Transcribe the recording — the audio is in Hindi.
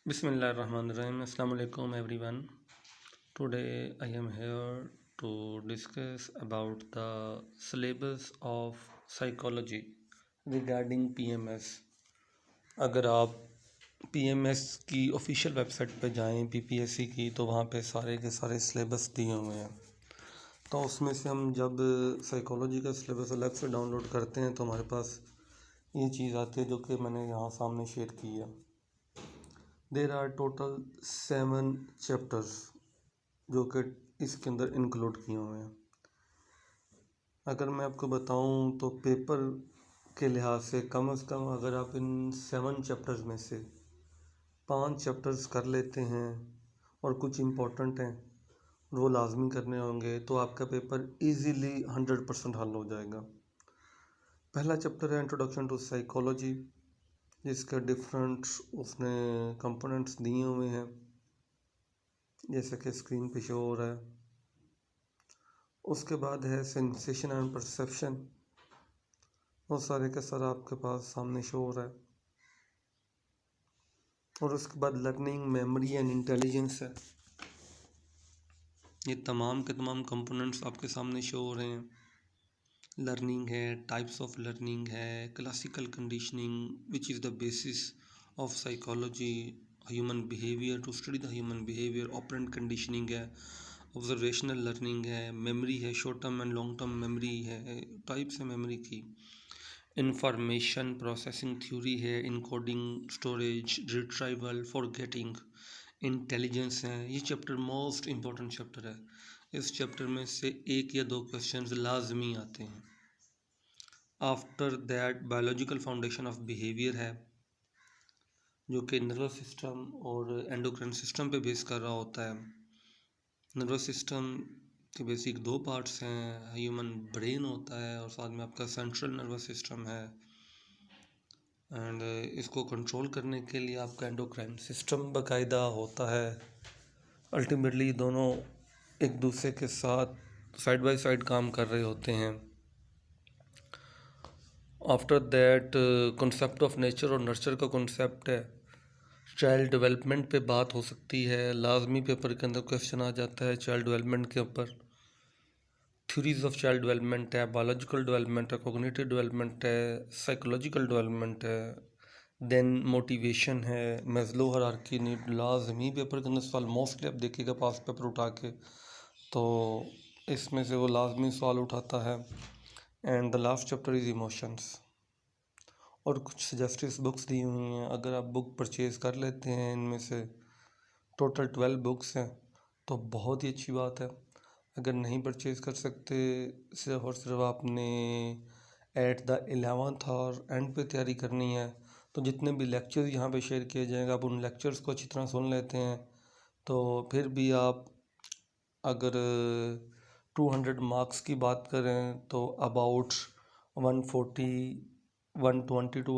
Bismillahirrahmanirrahim. Assalamu alaikum everyone. Today I am here to discuss about the syllabus of psychology regarding PMS. अगर आप PMS की ऑफिशियल वेबसाइट पे जाएं PPSC की, तो वहाँ पे सारे के सारे सिलेबस दिए हुए हैं। तो उसमें से हम जब साइकोलॉजी का सिलेबस अलग से डाउनलोड करते हैं तो हमारे पास ये चीज़ आती है जो कि मैंने यहाँ सामने शेयर की है। देर आर टोटल 7 चैप्टर्स जो कि इसके अंदर इंक्लूड किए हुए हैं। अगर मैं आपको बताऊं तो पेपर के लिहाज से कम अगर आप इन 7 चैप्टर्स में से 5 चैप्टर्स कर लेते हैं और कुछ इम्पोर्टेंट हैं वो लाजमी करने होंगे, तो आपका पेपर इजीली 100% हल हो जाएगा। पहला चैप्टर है इंट्रोडक्शन टू साइकोलॉजी, जिसके डिफरेंट उसने कंपोनेंट्स दिए हुए हैं जैसे कि स्क्रीन पे शो हो रहा है। उसके बाद है सेंसेशन एंड परसेप्शन, वो सारे के सारा आपके पास सामने शो हो रहा है। और उसके बाद लर्निंग, मेमोरी एंड इंटेलिजेंस है। ये तमाम के तमाम कंपोनेंट्स आपके सामने शो हो रहे हैं। लर्निंग है, टाइप्स ऑफ लर्निंग है, classical conditioning which is the basis of psychology, human behaviour to study the human behaviour, operant conditioning है, ऑब्जर्वेशनल लर्निंग है, मेमोरी है, short term and long term memory है, टाइप्स है मेमोरी की, इंफॉर्मेशन प्रोसेसिंग थ्योरी है, encoding, storage, retrieval, forgetting, intelligence है। ये चैप्टर मोस्ट इम्पोर्टेंट चैप्टर है। इस चैप्टर में से 1 या 2 क्वेश्चंस लाजमी आते हैं। After that biological foundation of behaviour है, जो कि नर्वस सिस्टम और एंडोक्राइन सिस्टम पे बेस कर रहा होता है। नर्वस सिस्टम के बेसिक 2 पार्ट्स हैं, ह्यूमन ब्रेन होता है और साथ में आपका सेंट्रल नर्वस सिस्टम है। एंड इसको कंट्रोल करने के लिए आपका एंडोक्राइन सिस्टम बाकायदा होता है। अल्टीमेटली दोनों एक दूसरे के साथ साइड बाय साइड काम कर रहे होते हैं। After that concept of nature और नर्चर का कॉन्सेप्ट है। चाइल्ड डेवलपमेंट पे बात हो सकती है, लाजमी पेपर के अंदर क्वेश्चन आ जाता है चाइल्ड डेवलपमेंट के ऊपर। थ्योरीज ऑफ चाइल्ड डेवलपमेंट है, बायोलॉजिकल डेवलपमेंट है, कॉग्निटिव डेवलपमेंट है, साइकोलॉजिकल डेवलपमेंट है, देन मोटिवेशन है, मैस्लो हायरार्की नीड। लाजमी पेपर के अंदर सवाल मोस्टली आप देखिएगा पास पेपर उठा के, तो इसमें से वो लाजमी सवाल उठाता है। And the last chapter is emotions. और कुछ सजेस्टिव बुक्स दी हुई हैं, अगर आप बुक परचेज़ कर लेते हैं, इनमें से टोटल 12 बुक्स हैं तो बहुत ही अच्छी बात है। अगर नहीं परचेज़ कर सकते, सिर्फ और सिर्फ आपने एट द 11th और एंड पे तैयारी करनी है, तो जितने भी लेक्चर्स यहाँ पे शेयर किए जाएंगे आप उन लेक्चर्स को अच्छी तरह सुन लेते हैं, तो फिर भी आप अगर 200 मार्क्स की बात करें तो अबाउट 140 120 टू